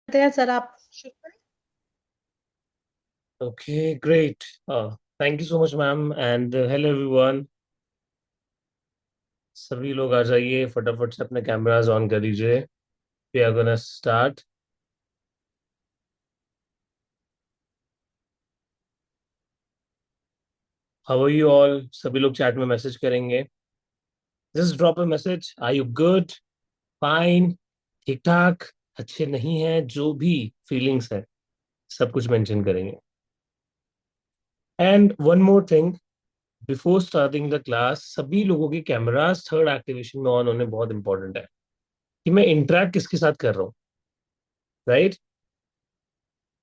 हैं सर, आप शुरू करें। Okay, great. Thank you so much, ma'am. And hello everyone. सभी लोग आ जाइए फटाफट से अपने कैमरास ऑन कर लीजिए. We are gonna start. How are you all? सभी लोग चैट में मैसेज करेंगे. Just drop a message. Are you good? Fine? ठीक ठाक? अच्छे नहीं है? जो भी फीलिंग्स है सब कुछ मेंशन करेंगे. And one more thing, before starting the class सभी लोगों के कैमरास थर्ड एक्टिवेशन में ऑन होने बहुत इंपॉर्टेंट है कि मैं इंटरेक्ट किसके साथ कर रहा हूँ. राइट.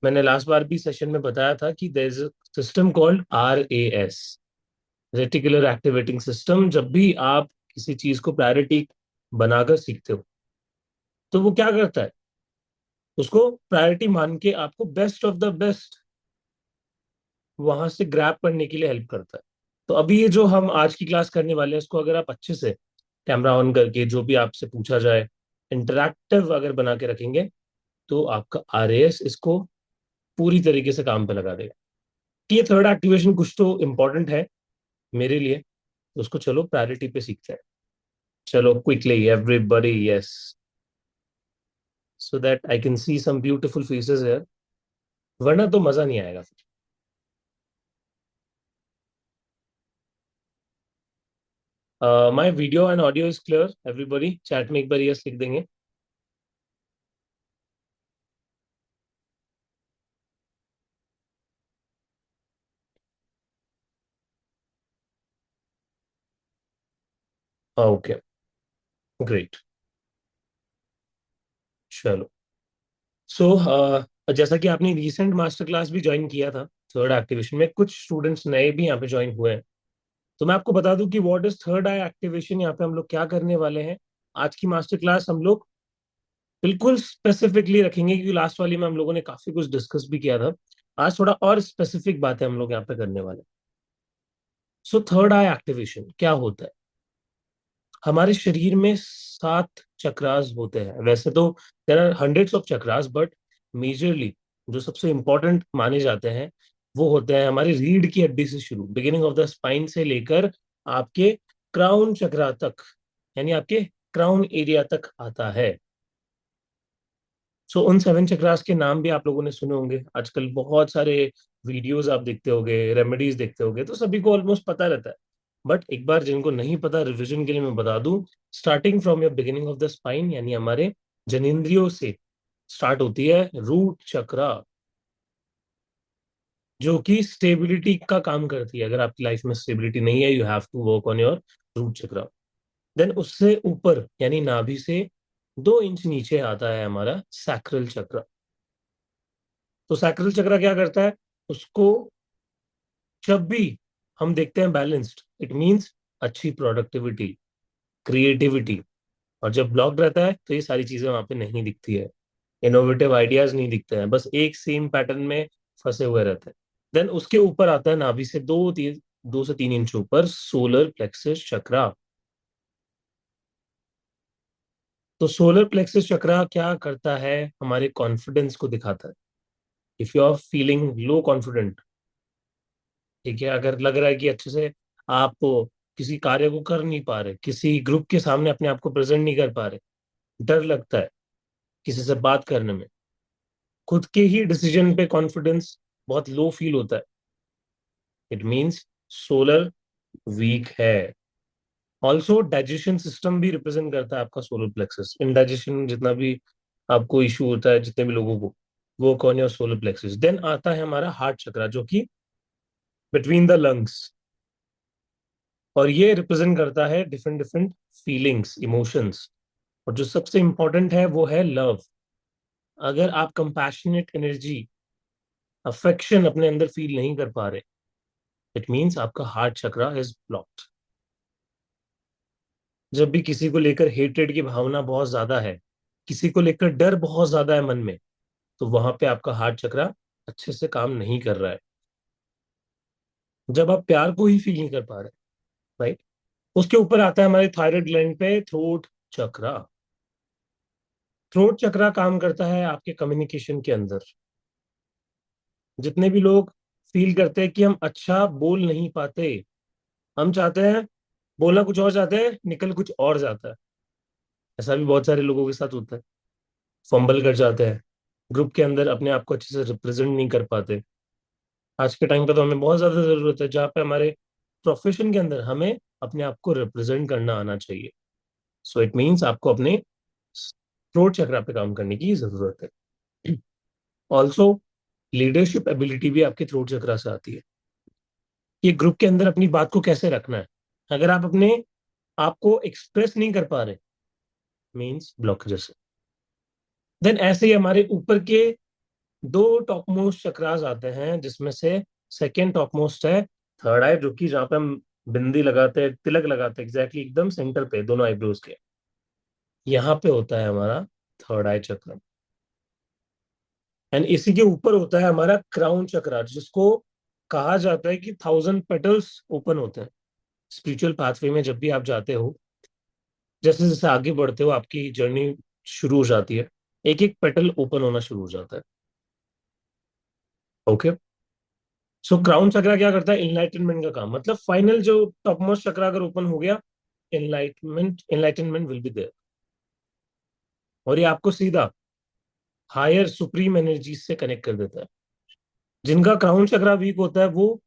मैंने लास्ट बार भी सेशन में बताया था कि there is a system called RAS, reticular activating system. जब भी आप किसी चीज को प्रायोरिटी बनाकर सीखते हो तो वो क्या करता है, उसको प्रायोरिटी मान के आपको बेस्ट ऑफ द बेस्ट वहां से ग्रैब करने के लिए हेल्प करता है. तो अभी ये जो हम आज की क्लास करने वाले हैं इसको अगर आप अच्छे से कैमरा ऑन करके जो भी आपसे पूछा जाए इंटरैक्टिव अगर बना के रखेंगे तो आपका RAS इसको पूरी तरीके से काम पे लगा देगा. ये थर्ड एक्टिवेशन कुछ तो इम्पोर्टेंट है मेरे लिए, तो उसको चलो प्रायोरिटी पे सीखते हैं. चलो quickly everybody yes, so that I can see some beautiful faces here, वरना तो मजा नहीं आएगा फिर. My video and audio is clear everybody, chat में एक बार यस लिख देंगे. Okay, great. चलो. जैसा कि आपने रिसेंट मास्टर क्लास भी ज्वाइन किया था, थर्ड एक्टिवेशन में कुछ स्टूडेंट्स नए भी यहाँ पे ज्वाइन हुए हैं. तो मैं आपको बता दूं कि what is third I activation, यहाँ पे हम लोग क्या करने वाले हैं. आज की मास्टर क्लास हम लोग बिल्कुल स्पेसिफिकली रखेंगे क्योंकि लास्ट वाली में हम लोगों ने काफी कुछ डिस्कस भी किया था. आज थोड़ा और स्पेसिफिक बातें हम लोग यहाँ पे करने वाले हैं. सो थर्ड आई एक्टिवेशन क्या होता है. हमारे शरीर में 7 चक्रास होते हैं. वैसे तो there are hundreds of chakras, but majorly जो सबसे इंपॉर्टेंट माने जाते हैं वो होते हैं हमारी रीढ़ की हड्डी से शुरू, बिगिनिंग ऑफ द स्पाइन से लेकर आपके क्राउन चक्रा तक, यानी आपके क्राउन एरिया तक आता है. उन 7 चक्रास के नाम भी आप लोगों ने सुने होंगे. आजकल बहुत सारे वीडियोस आप देखते होंगे, रेमेडीज देखते होंगे, तो सभी को ऑलमोस्ट पता रहता है. बट एक बार जिनको नहीं पता, रिवीजन के लिए मैं बता दूं. Starting from your beginning of the spine, यानी हमारे जनेंद्रियों से स्टार्ट होती है रूट चक्रा, जो कि स्टेबिलिटी का काम करती है. अगर आपकी लाइफ में स्टेबिलिटी नहीं है, you have to work on your root chakra. Then उससे ऊपर यानी नाभि से 2 इंच नीचे आता है हमारा सैक्रल चक्र. तो सैक्रल चक्र क्या करता है, उसको जब भी हम देखते हैं बैलेंस्ड, इट मींस अच्छी प्रोडक्टिविटी, क्रिएटिविटी. और जब ब्लॉक्ड रहता है तो ये सारी चीजें वहां पे नहीं दिखती है, इनोवेटिव आइडियाज नहीं दिखते हैं, बस एक सेम पैटर्न में फंसे हुए रहते हैं. देन उसके ऊपर आता है नाभि से 2 से 3 इंच ऊपर सोलर प्लेक्सस चक्रा. तो सोलर प्लेक्सस चक्रा क्या करता है, हमारे कॉन्फिडेंस को दिखाता है. If you are feeling low confident, ठीक है, अगर लग रहा है कि अच्छे से आप किसी कार्य को कर नहीं पा रहे, किसी ग्रुप के सामने अपने आप को प्रेजेंट नहीं कर पा रहे, डर लगता है किसी से बात करने में, खुद के ही डिसीजन पे कॉन्फिडेंस बहुत लो फील होता है, इट मीन्स सोलर वीक है. ऑल्सो डाइजेशन सिस्टम भी रिप्रेजेंट करता है आपका सोलर प्लेक्सस. इनडाइजेशन जितना भी आपको इशू होता है, जितने भी लोगों को, वो कौन है, सोलर प्लेक्सस. देन आता है हमारा हार्ट चक्रा, जो कि बिटवीन द लंग्स, और ये रिप्रेजेंट करता है डिफरेंट डिफरेंट फीलिंग्स, इमोशंस. और जो सबसे इंपॉर्टेंट है वो है लव. अगर आप कंपैशनेट एनर्जी, अफेक्शन अपने अंदर फील नहीं कर पा रहे, इट मीन्स आपका हार्ट चक्रा इज ब्लॉक्ड. जब भी किसी को लेकर हेट्रेड की भावना बहुत ज्यादा है, किसी को लेकर डर बहुत ज्यादा है मन में, तो वहां पे आपका हार्ट चक्रा अच्छे से काम नहीं कर रहा है. जब आप प्यार को ही फील नहीं कर पा रहे, राइट. उसके ऊपर आता है हमारे थायराइड ग्लैंड पे थ्रोट चक्रा. थ्रोट चक्रा काम करता है आपके कम्युनिकेशन के अंदर। जितने भी लोग फील करते हैं कि हम अच्छा बोल नहीं पाते, हम चाहते हैं बोलना कुछ और चाहते हैं, निकल कुछ और जाता है। ऐसा भी बहुत सारे लोगों के साथ होता है। फंबल कर जाते हैं, ग्रुप के अंदर अपने आप को अच्छे से रिप्रेजेंट नहीं कर पाते। आज के टाइम पे तो हमें बहुत ज्यादा जरूरत है, जहाँ पे हमारे प्रोफेशन के अंदर हमें अपने आप को रिप्रेजेंट करना आना चाहिए। सो इट मीन्स आपको अपने थ्रोट चक्रा पे काम करने की जरूरत है। ऑल्सो लीडरशिप एबिलिटी भी आपके थ्रोट चक्रा से आती है। ये ग्रुप के अंदर अपनी बात को कैसे रखना है। अगर आप अपने आप को एक्सप्रेस नहीं कर पा रहे, मीन्स ब्लॉकेजेस। देन ऐसे ही हमारे ऊपर के दो टॉप मोस्ट चक्रास आते हैं, जिसमें से सेकेंड टॉप मोस्ट है थर्ड आई, जो कि जहाँ पे हम बिंदी लगाते हैं, तिलक लगाते हैं, एग्जैक्टली एकदम सेंटर पे दोनों आईब्रोज के, यहाँ पे होता है हमारा थर्ड आई चक्र। एंड इसी के ऊपर होता है हमारा क्राउन चक्र, जिसको कहा जाता है कि 1000 पेटल्स ओपन होते हैं। स्पिरिचुअल पाथवे में जब भी आप जाते हो, जैसे जैसे आगे बढ़ते हो, आपकी जर्नी शुरू हो जाती है, एक एक पेटल ओपन होना शुरू हो जाता है। ओके। सो क्राउन चक्र क्या करता है, इनलाइटनमेंट का काम, मतलब फाइनल जो टॉप मोस्ट चक्र अगर ओपन हो गया, इनलाइटनमेंट विल बी देयर। और ये आपको सीधा हायर सुप्रीम एनर्जी से कनेक्ट कर देता है। जिनका क्राउन चक्र वीक होता है, वो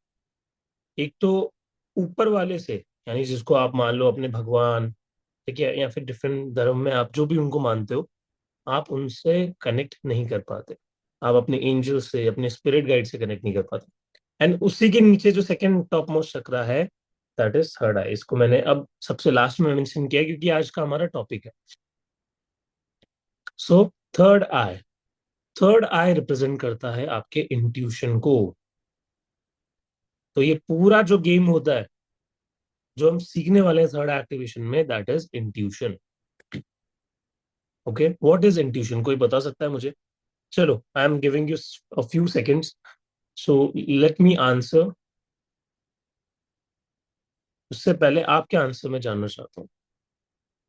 एक तो ऊपर वाले से, यानी जिसको आप मान लो अपने भगवान, ठीक है, या फिर डिफरेंट धर्म में आप जो भी उनको मानते हो, आप उनसे कनेक्ट नहीं कर पाते। आप अपने एंजल से, अपने स्पिरिट गाइड से कनेक्ट नहीं कर पाते। एंड उसी के नीचे जो सेकंड टॉप मोस्ट चक्र है, दैट इज थर्ड आई। इसको मैंने अब सबसे लास्ट में मेंशन किया क्योंकि आज का हमारा टॉपिक है। सो थर्ड आई रिप्रेजेंट करता है आपके इंट्यूशन को। तो ये पूरा जो गेम होता है, जो हम सीखने वाले हैं थर्ड एक्टिवेशन में, that is intuition. Okay, what is intuition, कोई बता सकता है मुझे? चलो, आई am giving you a few seconds, so let me answer. उससे पहले आपके आंसर में जानना चाहता हूँ,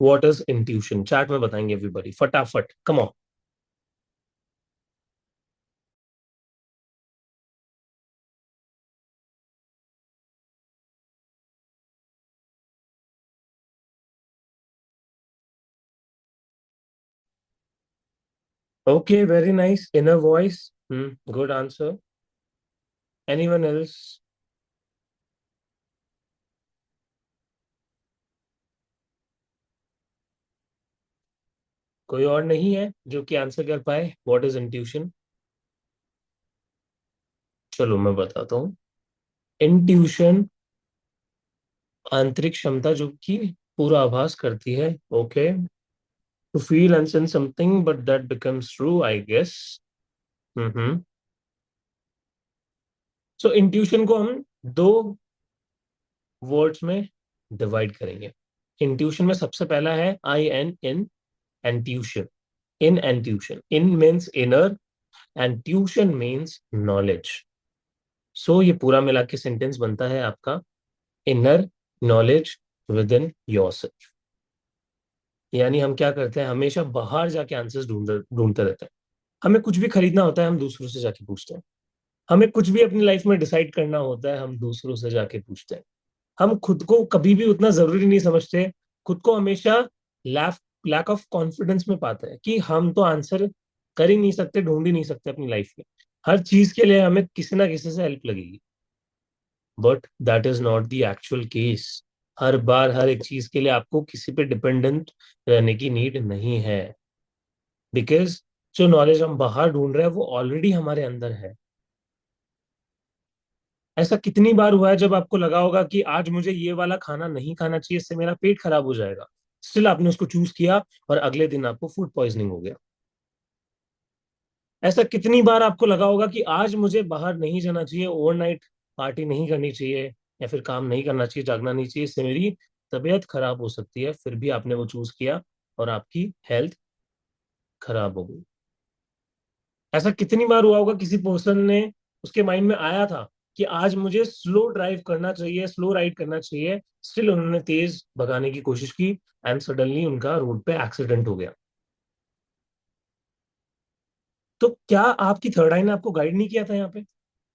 व्हाट इज इंट्यूशन, चैट में बताएंगे एवरीबॉडी फटाफट, come on. Okay, very nice. Inner voice. Good answer. Anyone else? कोई और नहीं है जो कि आंसर कर पाए व्हाट इज इंट्यूशन? चलो मैं बताता हूँ। इंट्यूशन आंतरिक क्षमता जो कि पूरा आभास करती है। Okay, to feel and sense something but that becomes true, I guess. Hmm. So intuition को हम दो वर्ड्स में डिवाइड करेंगे। इंट्यूशन में सबसे पहला है I N in, and tuition. In and tuition, in means inner and tuition means knowledge. So ये पूरा मिला के सेंटेंस बनता है आपका inner knowledge within yourself. यानी हम क्या करते हैं, हमेशा बाहर जाके आंसर्स ढूंढते रहते हैं। हमें कुछ भी खरीदना होता है, हम दूसरों से जाके पूछते हैं। हमें कुछ भी अपनी लाइफ में डिसाइड करना होता है, हम दूसरों से जाके पूछते हैं। हम खुद को कभी भी उतना जरूरी नहीं समझते, खुद को हमेशा लैक लैक ऑफ कॉन्फिडेंस में पाते हैं कि हम तो आंसर कर ही नहीं सकते, ढूंढ ही नहीं सकते अपनी लाइफ में। हर चीज के लिए हमें किसी ना किसी से हेल्प लगेगी, but that is not the actual case. हर बार हर एक चीज के लिए आपको किसी पे डिपेंडेंट रहने की नीड नहीं है, बिकॉज जो नॉलेज हम बाहर ढूंढ रहे हैं वो ऑलरेडी हमारे अंदर है। ऐसा कितनी बार हुआ है जब आपको लगा होगा कि आज मुझे ये वाला खाना नहीं खाना चाहिए, इससे मेरा पेट खराब हो जाएगा, स्टिल आपने उसको चूज किया और अगले दिन आपको फूड पॉइजनिंग हो गया। ऐसा कितनी बार आपको लगा होगा कि आज मुझे बाहर नहीं जाना चाहिए, ओवरनाइट पार्टी नहीं करनी चाहिए, या फिर काम नहीं करना चाहिए, जागना नहीं चाहिए, इससे मेरी तबीयत खराब हो सकती है, फिर भी आपने वो चूज किया और आपकी हेल्थ खराब हो गई। ऐसा कितनी बार हुआ होगा, किसी पर्सन ने, उसके माइंड में आया था कि आज मुझे स्लो ड्राइव करना चाहिए, स्लो राइड करना चाहिए, स्टिल उन्होंने तेज भगाने की कोशिश की, एंड सडनली उनका रोड पे एक्सीडेंट हो गया। तो क्या आपकी थर्ड आई ने आपको गाइड नहीं किया था यहाँ पे?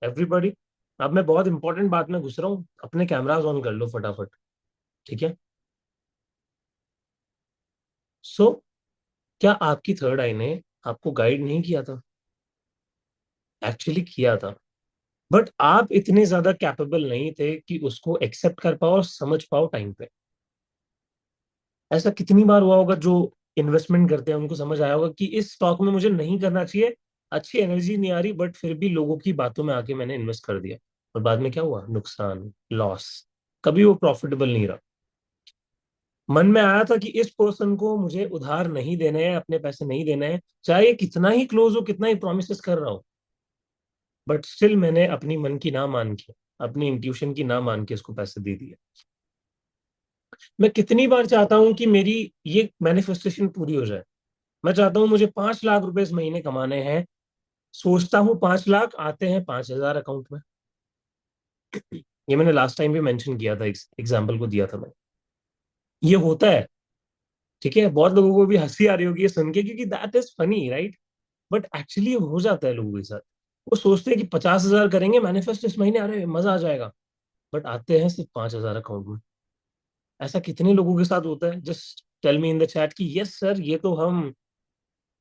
एवरीबॉडी, अब मैं बहुत इंपॉर्टेंट बात में घुस रहा हूँ, अपने कैमराज ऑन कर लो फटाफट। ठीक है। सो क्या आपकी थर्ड आई ने आपको गाइड नहीं किया था? एक्चुअली किया था। बट आप इतने ज्यादा कैपेबल नहीं थे कि उसको एक्सेप्ट कर पाओ और समझ पाओ टाइम पे। ऐसा कितनी बार हुआ होगा जो इन्वेस्टमेंट करते हैं उनको समझ आया होगा कि इस स्टॉक में मुझे नहीं करना चाहिए, अच्छी एनर्जी नहीं आ रही, बट फिर भी लोगों की बातों में आके मैंने इन्वेस्ट कर दिया, और बाद में क्या हुआ? नुकसान, लॉस। कभी वो प्रॉफिटेबल नहीं रहा। मन में आया था कि इस पर्सन को मुझे उधार नहीं देने हैं, अपने पैसे नहीं देने हैं, चाहे ये कितना ही क्लोज हो, कितना ही प्रोमिस कर रहा हो, बट स्टिल मैंने अपनी मन की ना मान के, अपनी इंट्यूशन की ना मान के उसको पैसे दे दिए। मैं कितनी बार चाहता हूं कि मेरी ये मैनिफेस्टेशन पूरी हो जाए। मैं चाहता हूं मुझे 5 लाख रुपए इस महीने कमाने हैं। सोचता हूँ 5 लाख आते हैं, 5,000 अकाउंट में। ये मैंने लास्ट टाइम भी मेंशन किया था, एग्जाम्पल को दिया था मैं। ये होता है। ठीक है, बहुत लोगों को भी हंसी आ रही होगी ये सुन के, क्योंकि that is funny, right? But actually हो जाता है लोगों के साथ। वो सोचते हैं कि 50,000 करेंगे मैनिफेस्ट इस महीने, अरे मजा आ जाएगा, बट आते हैं सिर्फ 5,000 अकाउंट में। ऐसा कितने लोगों के साथ होता है? Just tell me in the chat कि यस सर, ये तो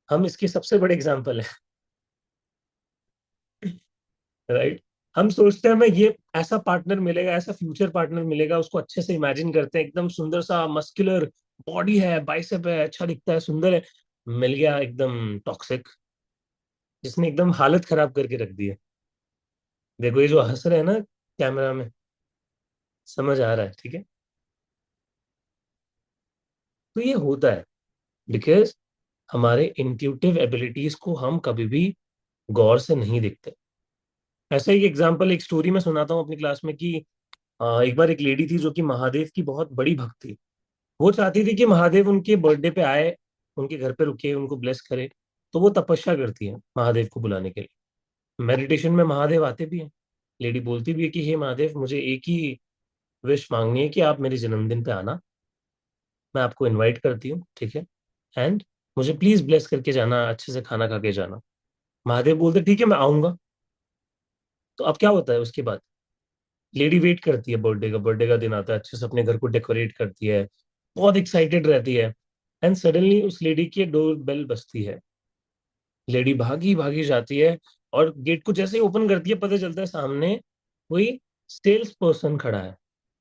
हम इसके सबसे बड़े एग्जाम्पल है। राइट। हम सोचते हैं हमें ये ऐसा पार्टनर मिलेगा, ऐसा फ्यूचर पार्टनर मिलेगा, उसको अच्छे से इमेजिन करते हैं, एकदम सुंदर सा मस्कुलर बॉडी है, बाइसेप है, अच्छा दिखता है, सुंदर है। मिल गया एकदम टॉक्सिक, जिसने एकदम हालत खराब करके रख दी है। देखो ये जो हंस रहे हैं ना कैमरा में, समझ आ रहा है? ठीक है। तो ये होता है बिकॉज हमारे इंट्यूटिव एबिलिटीज को हम कभी भी गौर से नहीं देखते। ऐसा ही एग्जाम्पल, एक स्टोरी में सुनाता हूँ अपनी क्लास में कि एक बार एक लेडी थी जो कि महादेव की बहुत बड़ी भक्त थी। वो चाहती थी कि महादेव उनके बर्थडे पे आए, उनके घर पे रुके, उनको ब्लेस करे। तो वो तपस्या करती है महादेव को बुलाने के लिए। मेडिटेशन में महादेव आते भी हैं। लेडी बोलती भी है कि हे महादेव, मुझे एक ही विश मांगनी है कि आप मेरे जन्मदिन पे आना, मैं आपको इनवाइट करती हूँ, ठीक है? एंड मुझे प्लीज ब्लेस करके जाना, अच्छे से खाना खा के जाना। महादेव बोलते ठीक है, मैं आऊंगा। तो अब क्या होता है उसके बाद? लेडी वेट करती है, बर्थडे का दिन आता है, अच्छे से अपने घर को डेकोरेट करती है, बहुत एक्साइटेड रहती है। एंड सडनली उस लेडी की डोर बेल बजती है। लेडी भागी भागी जाती है, और गेट को जैसे ही ओपन करती है, पता चलता है सामने कोई सेल्स पर्सन खड़ा है,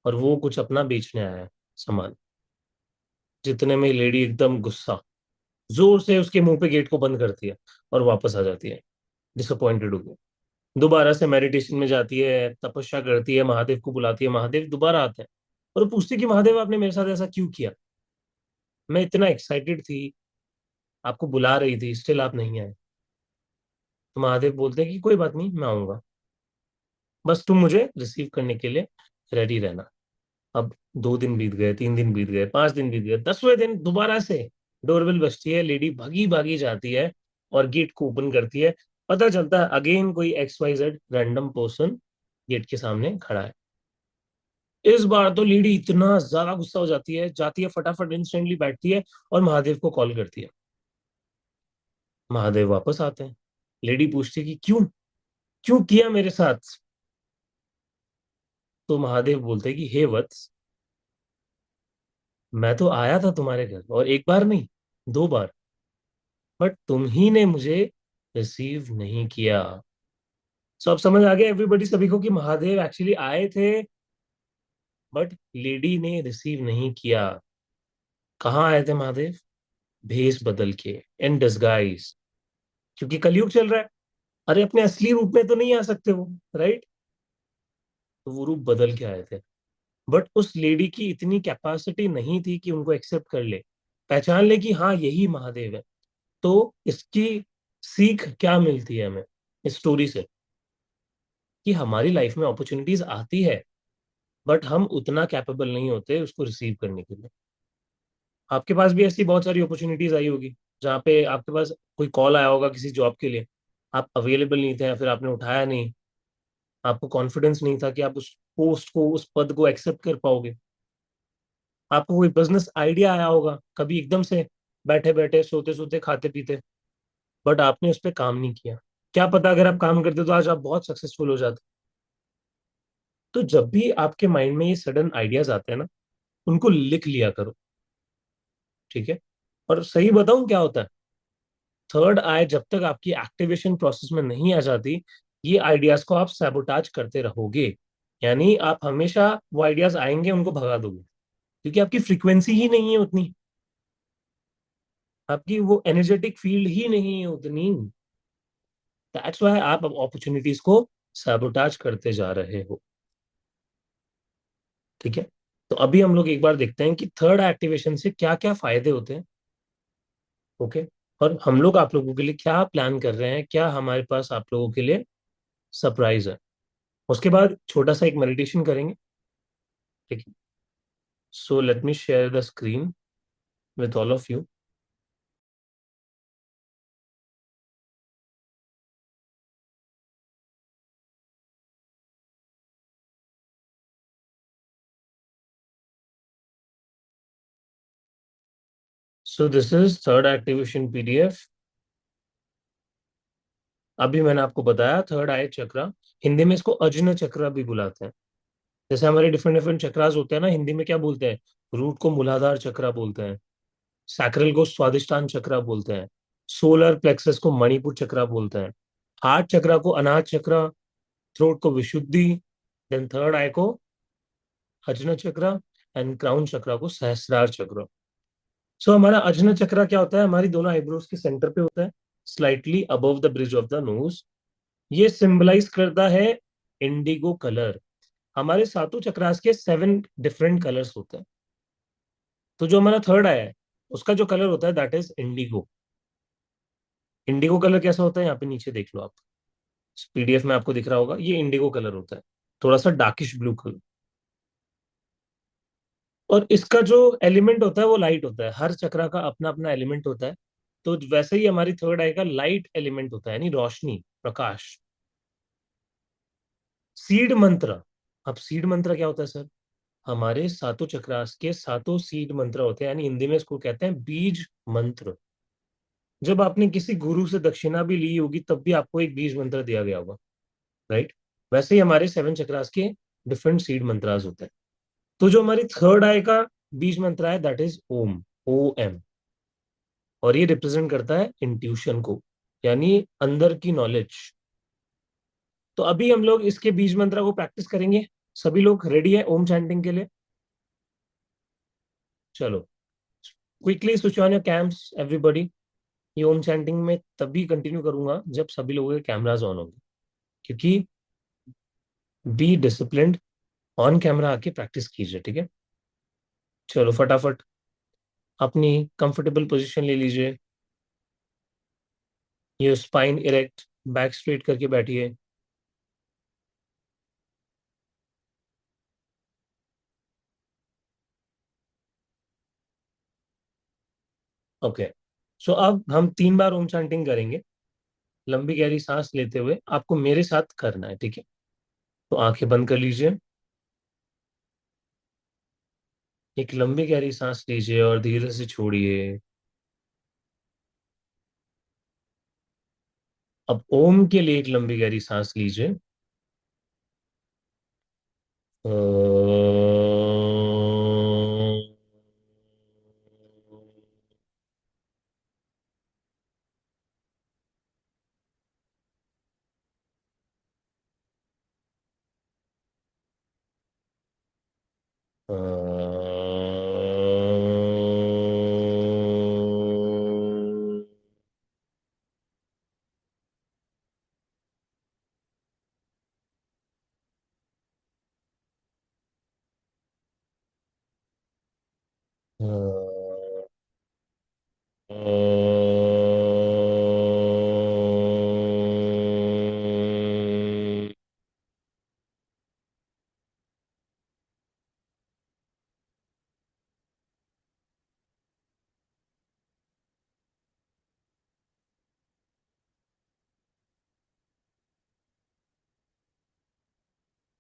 और वो कुछ अपना बेचने आया है, सामान। जितने में लेडी एकदम गुस्सा, जोर से उसके मुंह पे गेट को बंद करती है, और वापस आ जाती है डिसअपॉइंटेड होकर। दोबारा से मेडिटेशन में जाती है, तपस्या करती है, महादेव को बुलाती है, महादेव दोबारा आते हैं, और वो पूछती है कि महादेव आपने मेरे साथ ऐसा क्यों किया? मैं इतना एक्साइटेड थी, आपको बुला रही थी, स्टिल आप नहीं आए। तो महादेव बोलते हैं कि कोई बात नहीं, मैं आऊंगा, बस तुम मुझे रिसीव करने के लिए रेडी रहना। अब 2 दिन बीत गए, 3 दिन बीत गए, 5 दिन बीत गए, 10वें दिन दोबारा से डोरबेल बजती है, लेडी भागी भागी जाती है, और गेट को ओपन करती है। पता चलता है अगेन कोई XYZ रैंडम पर्सन गेट के सामने खड़ा है। इस बार तो लेडी इतना ज्यादा गुस्सा हो जाती है, जाती है फटाफट इंस्टेंटली बैठती है, और महादेव को कॉल करती है। महादेव वापस आते हैं। लेडी पूछती है कि क्यों, क्यों किया मेरे साथ? तो महादेव बोलते हैं कि हे वत्स, मैं तो आया था तुम्हारे घर, और एक बार नहीं, 2 बार, बट तुम ही ने मुझे रिसीव नहीं किया। सो अब समझ आ गया एवरीबॉडी, सभी को, कि महादेव एक्चुअली आए थे, बट लेडी ने रिसीव नहीं किया। कहाँ आए थे महादेव? भेष बदल के, इन डिसगाइज, क्योंकि कलयुग चल रहा है। अरे अपने असली रूप में तो नहीं आ सकते वो, राइट? तो वो रूप बदल के आए थे। बट उस लेडी की इतनी कैपेसिटी नहीं थी कि उनको एक्सेप्ट कर ले, पहचान ले कि हाँ यही महादेव है। तो इसकी सीख क्या मिलती है हमें इस स्टोरी से? कि हमारी लाइफ में अपॉर्चुनिटीज आती है, बट हम उतना कैपेबल नहीं होते उसको रिसीव करने के लिए। आपके पास भी ऐसी बहुत सारी अपॉर्चुनिटीज आई होगी, जहाँ पे आपके पास कोई कॉल आया होगा किसी जॉब के लिए, आप अवेलेबल नहीं थे, या फिर आपने उठाया नहीं, आपको कॉन्फिडेंस नहीं था कि आप उस पोस्ट को, उस पद को एक्सेप्ट कर पाओगे। आपको कोई बिजनेस आइडिया आया होगा कभी एकदम से, बैठे बैठे, सोते सोते, खाते पीते, बट आपने उस पर काम नहीं किया। क्या पता अगर आप काम करते तो आज आप बहुत सक्सेसफुल हो जाते। तो जब भी आपके माइंड में ये सडन आइडियाज आते हैं ना, उनको लिख लिया करो। ठीक है। और सही बताऊं क्या होता है, थर्ड आई जब तक आपकी एक्टिवेशन प्रोसेस में नहीं आ जाती, ये आइडियाज को आप सैबोटाज करते रहोगे। यानी आप हमेशा वो आइडियाज आएंगे उनको भगा दोगे, क्योंकि आपकी फ्रीक्वेंसी ही नहीं है उतनी, आपकी वो एनर्जेटिक फील्ड ही नहीं है उतनी। दैट्स वाई आप अपॉर्चुनिटीज को सैबोटाज करते जा रहे हो। ठीक है। तो अभी हम लोग एक बार देखते हैं कि थर्ड एक्टिवेशन से क्या क्या फायदे होते हैं। ओके। और हम लोग आप लोगों के लिए क्या प्लान कर रहे हैं, क्या हमारे पास आप लोगों के लिए सरप्राइज है। उसके बाद छोटा सा एक मेडिटेशन करेंगे। ठीक है। So let me share the screen with all of you. So this is third activation PDF. अभी मैंने आपको बताया थर्ड आई चक्रा, हिंदी में इसको अजन चक्र भी बुलाते हैं। जैसे हमारे डिफरेंट डिफरेंट चक्रास होते हैं ना, हिंदी में क्या बोलते हैं, रूट को मूलाधार चक्रा बोलते हैं, सैक्रल को स्वादिष्टान चक्रा बोलते हैं, सोलर प्लेक्सस को मणिपुर चक्रा बोलते हैं, हार्ट चक्रा को अनाहत चक्रा, थ्रोट को विशुद्धि, देन थर्ड आई को अजन चक्रा, एंड क्राउन चक्रा को सहस्रार चक्र। सो हमारा अजन चक्रा क्या होता है, हमारी दोनों आईब्रोज के सेंटर पे होता है, slightly above the bridge of the nose. ये सिंबलाइज करता है इंडिगो कलर। हमारे सातों चक्रास के 7 डिफरेंट कलर्स होते हैं। तो जो हमारा थर्ड आया है, उसका जो कलर होता है that is Indigo. Indigo colour कैसा होता है, यहाँ पे नीचे देख लो आप, पीडीएफ में आपको दिख रहा होगा, ये इंडिगो कलर होता है, थोड़ा सा डार्किश ब्लू कलर। और इसका जो एलिमेंट होता है वो लाइट होता है, हर चक्रा का अपना अपना एलिमेंट होता है। तो वैसे ही हमारी थर्ड आई का लाइट एलिमेंट होता है, यानी रोशनी, प्रकाश। सीड मंत्र। अब सीड मंत्र क्या होता है सर, हमारे सातों चक्रास के सातों सीड मंत्र होते हैं, यानी हिंदी में इसको कहते हैं बीज मंत्र। जब आपने किसी गुरु से दक्षिणा भी ली होगी तब भी आपको एक बीज मंत्र दिया गया होगा, राइट। वैसे ही हमारे 7 चक्रास के डिफरेंट सीड मंत्रास होते हैं। तो जो हमारी थर्ड आई का बीज मंत्र है that is Om, O M. और ये रिप्रेजेंट करता है इंट्यूशन को, यानी अंदर की नॉलेज। तो अभी हम लोग इसके बीज मंत्र को प्रैक्टिस करेंगे। सभी लोग रेडी है ओम चैंटिंग के लिए? चलो, quickly switch on your camps everybody. ये ओम चैंटिंग में तभी कंटिन्यू करूंगा जब सभी लोगों के कैमराज ऑन होंगे, क्योंकि बी डिसिप्लिन्ड, ऑन कैमरा आके प्रैक्टिस कीजिए। ठीक है। चलो फटाफट अपनी कंफर्टेबल पोजीशन ले लीजिए। ये स्पाइन इरेक्ट, बैक स्ट्रेट करके बैठिए। ओके। सो अब हम 3 बार ओम चैंटिंग करेंगे, लंबी गहरी सांस लेते हुए आपको मेरे साथ करना है। ठीक है। तो आंखें बंद कर लीजिए, एक लंबी गहरी सांस लीजिए और धीरे से छोड़िए। अब ओम के लिए एक लंबी गहरी सांस लीजिए।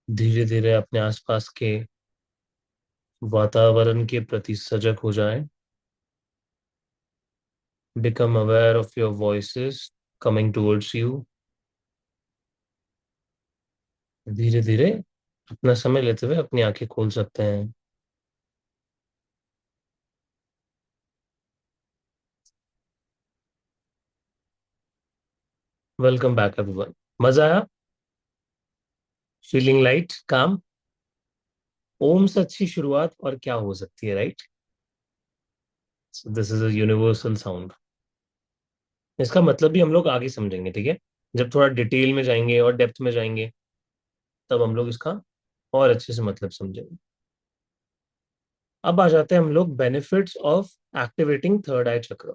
धीरे धीरे अपने आसपास के वातावरण के प्रति सजग हो जाएं। Become aware of your voices coming towards you. धीरे धीरे अपना समय लेते हुए अपनी आंखें खोल सकते हैं. Welcome back everyone. मजा आया? फीलिंग लाइट, काम? ओम से अच्छी शुरुआत और क्या हो सकती है, right? So this is a universal sound. इसका मतलब भी हम लोग आगे समझेंगे, ठीक है? जब थोड़ा डिटेल में जाएंगे और डेप्थ में जाएंगे, तब हम लोग इसका और अच्छे से मतलब समझेंगे. अब आ जाते हैं हम लोग बेनिफिट्स ऑफ एक्टिवेटिंग थर्ड आई चक्र.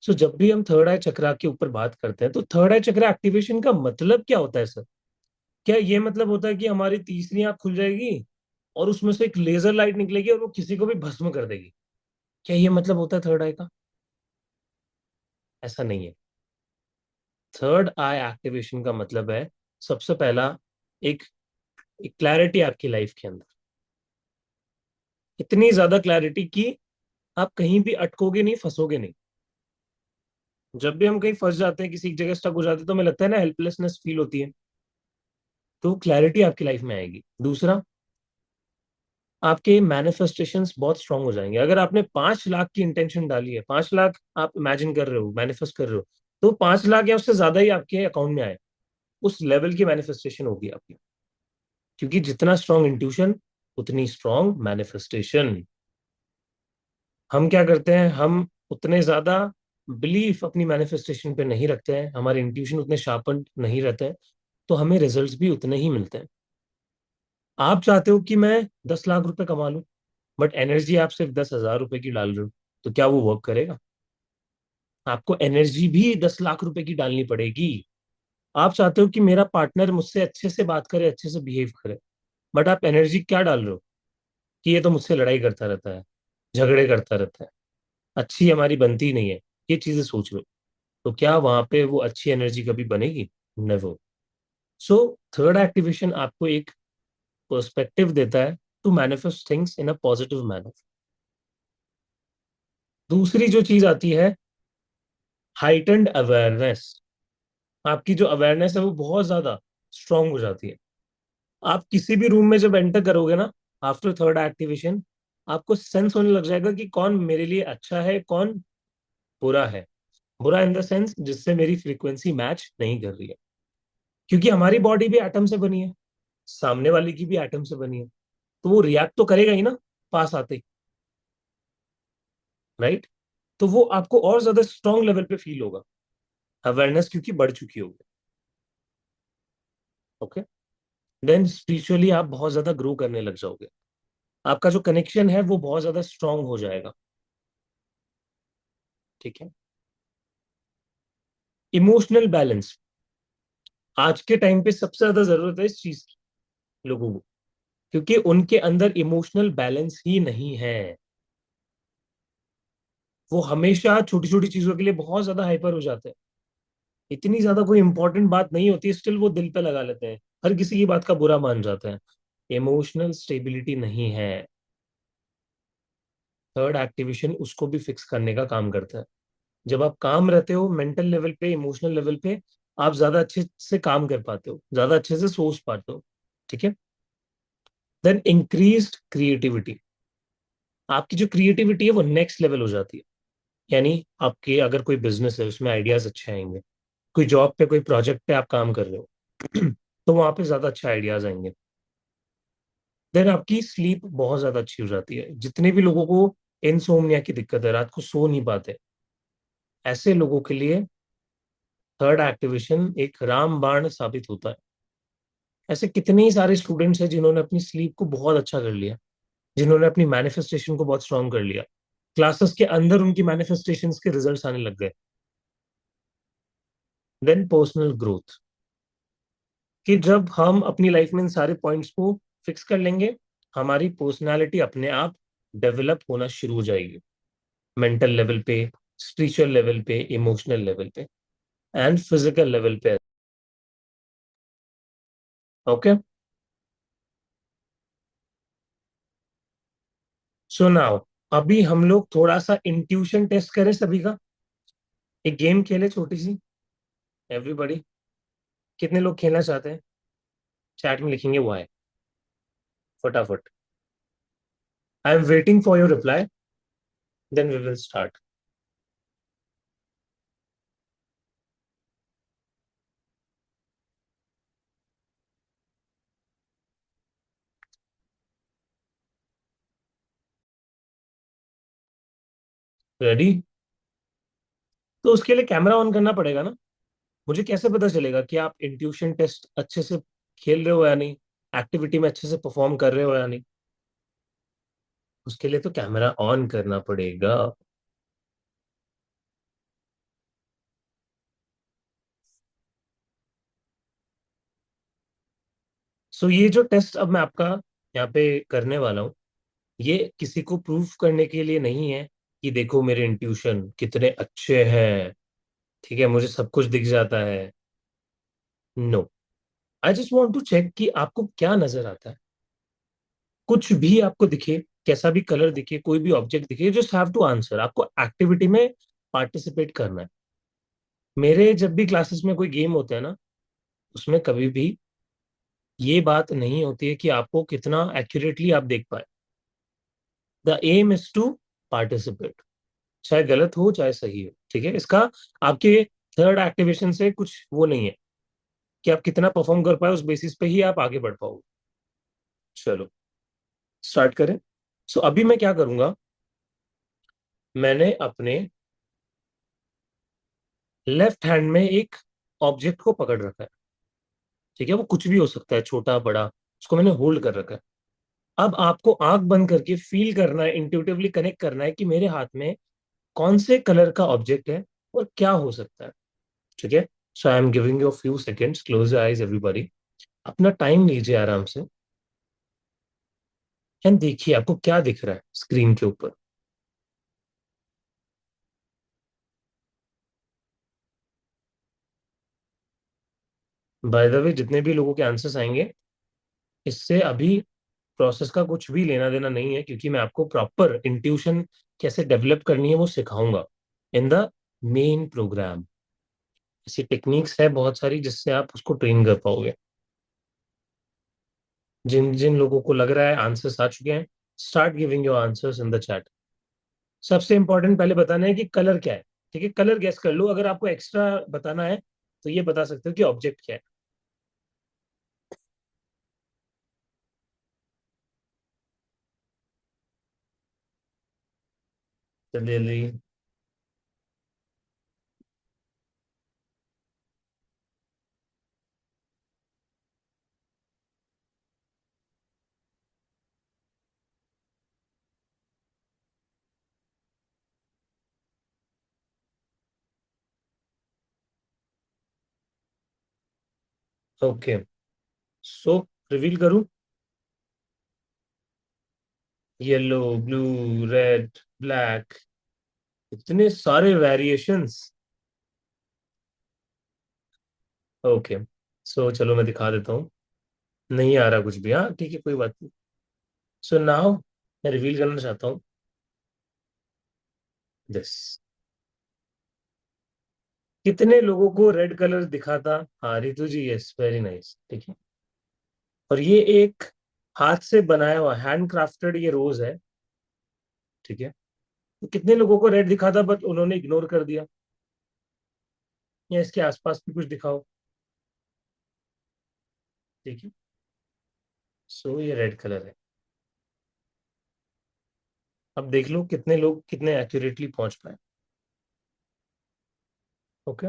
सो जब भी हम थर्ड आई चक्र के ऊपर बात करते हैं, तो थर्ड आई चक्र एक्टिवेशन का मतलब क्या होता है सर? क्या ये मतलब होता है कि हमारी तीसरी आंख खुल जाएगी और उसमें से एक लेजर लाइट निकलेगी और वो किसी को भी भस्म कर देगी? क्या ये मतलब होता है थर्ड आई का? ऐसा नहीं है. थर्ड आई एक्टिवेशन का मतलब है, सबसे पहला, एक एक क्लैरिटी आपकी लाइफ के अंदर. इतनी ज्यादा क्लैरिटी कि आप कहीं भी अटकोगे नहीं, फंसोगे नहीं. जब भी हम कहीं फंस जाते हैं, किसी एक जगह स्टक हो जाते हैं, तो हमें लगता है ना, हेल्पलेसनेस फील होती है. तो क्लैरिटी आपकी लाइफ में आएगी. दूसरा, आपके मैनिफेस्टेशंस बहुत स्ट्रांग हो जाएंगे. अगर आपने 5 लाख की इंटेंशन डाली है, 5 लाख आप इमेजिन कर रहे हो, मैनिफेस्ट कर रहे हो, तो 5 लाख या उससे ज्यादा ही आपके अकाउंट में आए. उस लेवल की मैनिफेस्टेशन होगी आपकी. क्योंकि जितना स्ट्रांग इंट्यूशन, उतनी स्ट्रांग मैनिफेस्टेशन. हम क्या करते हैं, हम उतने ज्यादा बिलीफ अपनी मैनिफेस्टेशन पे नहीं रखते हैं, हमारे इंट्यूशन उतने शार्पन नहीं रहते हैं, तो हमें रिजल्ट्स भी उतने ही मिलते हैं. आप चाहते हो कि मैं 10 लाख रुपए कमा लूं, बट एनर्जी आप सिर्फ 10,000 रुपए की डाल रहे हो, तो क्या वो वर्क करेगा? आपको एनर्जी भी 10 लाख रुपए की डालनी पड़ेगी. आप चाहते हो कि मेरा पार्टनर मुझसे अच्छे से बात करे, अच्छे से बिहेव करे, बट आप एनर्जी क्या डाल रहे हो? कि ये तो मुझसे लड़ाई करता रहता है, झगड़े करता रहता है, अच्छी हमारी बनती ही नहीं है, ये चीजें सोच लो. तो क्या वहां पे वो अच्छी एनर्जी कभी बनेगी? नेवर. सो थर्ड एक्टिवेशन आपको एक पर्सपेक्टिव देता है to manifest things in a positive manner. दूसरी जो चीज आती है, हाइटेंड अवेयरनेस. आपकी जो अवेयरनेस है वो बहुत ज्यादा स्ट्रांग हो जाती है. आप किसी भी रूम में जब एंटर करोगे ना, आफ्टर थर्ड एक्टिवेशन, आपको सेंस होने लग जाएगा कि कौन मेरे लिए अच्छा है, कौन बुरा है. बुरा इन द सेंस जिससे मेरी फ्रीक्वेंसी मैच नहीं कर रही है. क्योंकि हमारी बॉडी भी एटम से बनी है, सामने वाले की भी एटम से बनी है, तो वो रिएक्ट तो करेगा ही ना पास आते ही, राइट? तो वो आपको और ज्यादा स्ट्रांग लेवल पे फील होगा, अवेयरनेस क्योंकि बढ़ चुकी होगी. ओके. देन स्पिरिचुअली आप बहुत ज्यादा ग्रो करने लग जाओगे. आपका जो कनेक्शन है वो बहुत ज्यादा स्ट्रांग हो जाएगा. ठीक है. इमोशनल बैलेंस आज के टाइम पे सबसे ज्यादा जरूरत है इस चीज की, लोगों को. क्योंकि उनके अंदर इमोशनल बैलेंस ही नहीं है. वो हमेशा छोटी छोटी चीजों के लिए बहुत ज्यादा हाइपर हो जाते हैं. इतनी ज्यादा कोई इंपॉर्टेंट बात नहीं होती, स्टिल वो दिल पे लगा लेते हैं, हर किसी की बात का बुरा मान जाते हैं. इमोशनल स्टेबिलिटी नहीं है. थर्ड एक्टिवेशन उसको भी फिक्स करने का काम करता है. जब आप काम रहते हो मेंटल लेवल पे, इमोशनल लेवल पे, आप ज्यादा अच्छे से काम कर पाते हो, ज्यादा अच्छे से सोच पाते हो. ठीक है. Then increased creativity. आपकी जो क्रिएटिविटी है वो नेक्स्ट लेवल हो जाती है. यानी आपके अगर कोई बिजनेस है, उसमें आइडियाज अच्छे आएंगे. कोई जॉब पे, कोई प्रोजेक्ट पे आप काम कर रहे हो तो वहां पे ज्यादा अच्छे आइडियाज आएंगे. देन आपकी स्लीप बहुत ज्यादा अच्छी हो जाती है. जितने भी लोगों को इनसोम्निया की दिक्कत है, रात को सो नहीं पाते, ऐसे लोगों के लिए थर्ड एक्टिवेशन एक रामबाण साबित होता है. ऐसे कितने ही सारे स्टूडेंट्स हैं जिन्होंने अपनी स्लीप को बहुत अच्छा कर लिया, जिन्होंने अपनी मैनिफेस्टेशन को बहुत स्ट्रांग कर लिया. क्लासेस के अंदर उनकी मैनिफेस्टेशंस के रिजल्ट्स आने लग गए. Then personal growth. कि जब हम अपनी लाइफ में इन सारे पॉइंट्स को फिक्स कर लेंगे, हमारी पर्सनालिटी अपने आप डेवलप होना शुरू हो जाएगी. मेंटल लेवल पे, स्पिरिचुअल लेवल पे, इमोशनल लेवल पे, एंड फिजिकल लेवल पे. ओके. सो नाउ अभी हम लोग थोड़ा सा इंट्यूशन टेस्ट करें सभी का। एक गेम खेले छोटी सी। एवरीबॉडी, कितने लोग खेलना चाहते हैं? चैट में लिखेंगे वाई, फटाफट। I am waiting for your reply, then we will start. Ready? तो उसके लिए कैमरा ऑन करना पड़ेगा ना। मुझे कैसे पता चलेगा कि आप इंट्यूशन टेस्ट अच्छे से खेल रहे हो या नहीं, एक्टिविटी में अच्छे से परफॉर्म कर रहे हो या नहीं? उसके लिए तो कैमरा ऑन करना पड़ेगा। सो ये जो टेस्ट अब मैं आपका यहाँ पे करने वाला हूँ, ये किसी को प्रूफ करने के लिए नहीं है कि देखो मेरे इंट्यूशन कितने अच्छे हैं, ठीक है, मुझे सब कुछ दिख जाता है। No, I just want to check कि आपको क्या नजर आता है। कुछ भी आपको दिखे, कैसा भी कलर दिखे, कोई भी ऑब्जेक्ट दिखे, जस्ट हैव टू आंसर। आपको एक्टिविटी में पार्टिसिपेट करना है। मेरे जब भी क्लासेस में कोई गेम होते हैं ना, उसमें कभी भी ये बात नहीं होती है कि आपको कितना एक्यूरेटली आप देख पाए। The aim is to participate, चाहे गलत हो चाहे सही हो, ठीक है। इसका आपके थर्ड एक्टिवेशन से कुछ वो नहीं है कि आप कितना परफॉर्म कर पाए, उस बेसिस पे ही आप आगे बढ़ पाओगे। चलो स्टार्ट करें। सो अभी मैं क्या करूंगा, मैंने अपने लेफ्ट हैंड में एक ऑब्जेक्ट को पकड़ रखा है, ठीक है। वो कुछ भी हो सकता है, छोटा बड़ा, उसको मैंने होल्ड कर रखा है। अब आपको आंख बंद करके फील करना है, इंट्यूटिवली कनेक्ट करना है कि मेरे हाथ में कौन से कलर का ऑब्जेक्ट है और क्या हो सकता है, ठीक है। So I am giving you few seconds, close your eyes everybody. अपना टाइम लीजिए आराम से, एंड देखिए आपको क्या दिख रहा है स्क्रीन के ऊपर। बाय द वे, जितने भी लोगों के आंसर्स आएंगे, इससे अभी प्रोसेस का कुछ भी लेना देना नहीं है, क्योंकि मैं आपको प्रॉपर इंट्यूशन कैसे डेवलप करनी है वो सिखाऊंगा इन द मेन प्रोग्राम। ऐसी टेक्निक्स है बहुत सारी जिससे आप उसको ट्रेन कर पाओगे। जिन जिन लोगों को लग रहा है आंसर्स आ चुके हैं, start giving your answers in the chat. सबसे इंपॉर्टेंट पहले बताना है कि कलर क्या है, ठीक है। कलर गेस कर लो, अगर आपको एक्स्ट्रा बताना है तो ये बता सकते हो कि ऑब्जेक्ट क्या है। जल्दी जल्दी। ओके, सो रिवील करूं? येलो, ब्लू, रेड, ब्लैक, इतने सारे वेरिएशंस। ओके, सो चलो मैं दिखा देता हूँ। नहीं आ रहा कुछ भी, हाँ ठीक है, कोई बात नहीं। सो नाउ मैं रिवील करना चाहता हूँ दिस। कितने लोगों को रेड कलर दिखा था? हाँ रितु जी, यस, वेरी नाइस, ठीक है। और ये एक हाथ से बनाया हुआ हैंड क्राफ्टेड ये रोज है, ठीक है। तो कितने लोगों को रेड दिखा था बट उन्होंने इग्नोर कर दिया? या इसके आसपास भी कुछ दिखाओ, ठीक है। सो ये रेड कलर है। अब देख लो कितने लोग कितने एक्यूरेटली पहुंच पाए। ओके,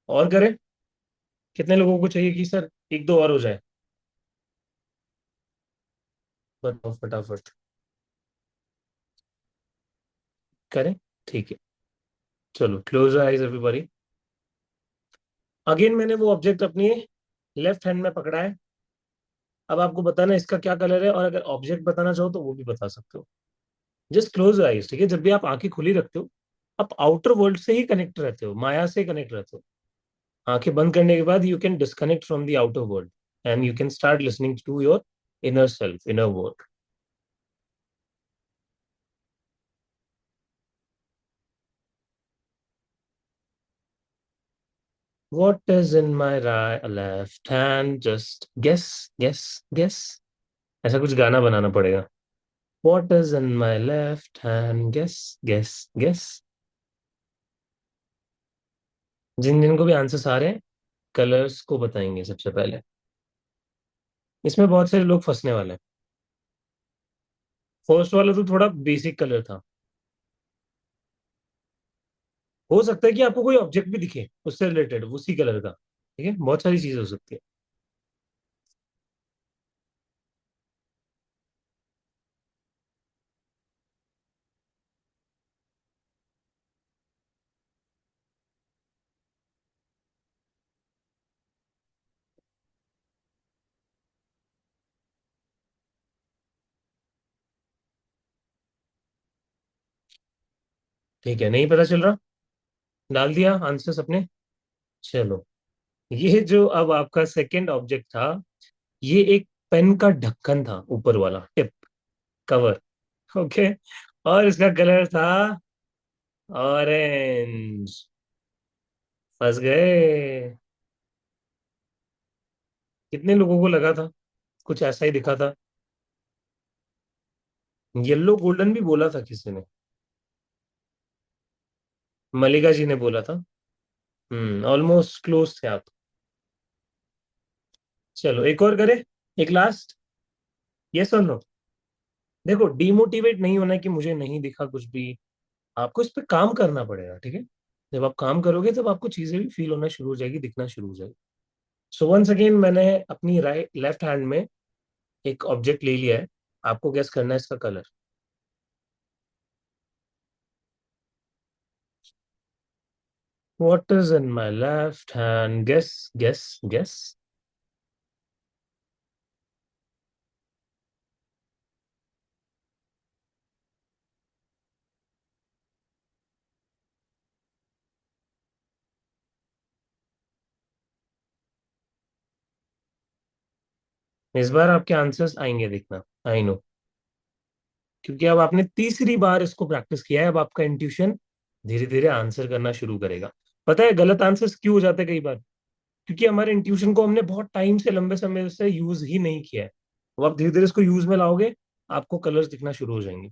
और करें? कितने लोगों को चाहिए कि सर एक दो और हो जाए? बताओ फटाफट। करें, ठीक है। चलो क्लोज आइज एवरीबॉडी। अगेन मैंने वो ऑब्जेक्ट अपनी लेफ्ट हैंड में पकड़ा है। अब आपको बताना है इसका क्या कलर है, और अगर ऑब्जेक्ट बताना चाहो तो वो भी बता सकते हो। जस्ट क्लोज आइज, ठीक है। जब भी आप आंखें खुली रखते हो, आप आउटर वर्ल्ड से ही कनेक्ट रहते हो, माया से कनेक्ट रहते हो। आंखें बंद करने के बाद you can disconnect from the outer world and you can start listening to your inner self, inner world. What is in my right left hand? Just guess, guess, guess. ऐसा कुछ गाना बनाना पड़ेगा. What is in my left hand? Guess, guess, guess. जिन जिन को भी answers आ रहे हैं, colours को बताएंगे सबसे पहले. इसमें बहुत सारे लोग फंसने वाले हैं. फर्स्ट वाला तो थोड़ा बेसिक कलर था. हो सकता है कि आपको कोई ऑब्जेक्ट भी दिखे उससे रिलेटेड उसी कलर का. ठीक है, बहुत सारी चीजें हो सकती है. ठीक है, नहीं पता चल रहा. डाल दिया आंसर्स अपने. चलो, ये जो अब आपका सेकंड ऑब्जेक्ट था, ये एक पेन का ढक्कन था, ऊपर वाला टिप, कवर. ओके. और इसका कलर था ऑरेंज. फंस गए. कितने लोगों को लगा था कुछ ऐसा ही दिखा था. येलो गोल्डन भी बोला था किसी ने. मलिका जी ने बोला था. ऑलमोस्ट क्लोज थे आप. चलो, एक और करें. एक लास्ट. यस और नो. देखो, डिमोटिवेट नहीं होना कि मुझे नहीं दिखा कुछ भी. आपको इस पे काम करना पड़ेगा, ठीक है. जब आप काम करोगे तब आपको चीजें भी फील होना शुरू हो जाएगी, दिखना शुरू हो जाएगी. सो वंस अगेन, मैंने अपनी राइट लेफ्ट हैंड में एक ऑब्जेक्ट ले लिया है. आपको गेस करना है इसका colour. What is in my left hand? Guess, guess, guess. इस बार आपके आंसर्स आएंगे, देखना. I know. क्योंकि अब आपने तीसरी बार इसको प्रैक्टिस किया है, अब आपका इंट्यूशन धीरे धीरे आंसर करना शुरू करेगा. पता है गलत आंसर्स क्यों हो जाते हैं कई बार? क्योंकि हमारे इंट्यूशन को हमने बहुत टाइम से, लंबे समय से यूज ही नहीं किया है. अब आप धीरे धीरे इसको यूज में लाओगे, आपको कलर्स दिखना शुरू हो जाएंगे.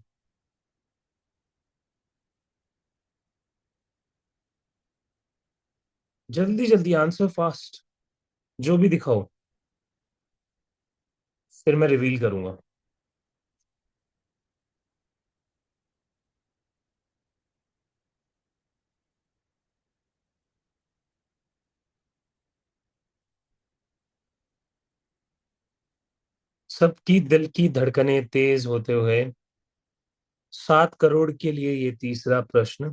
जल्दी जल्दी आंसर फास्ट. जो भी दिखाओ, फिर मैं रिवील करूंगा. सबकी दिल की धड़कनें तेज होते हुए, 7 करोड़ के लिए ये तीसरा प्रश्न.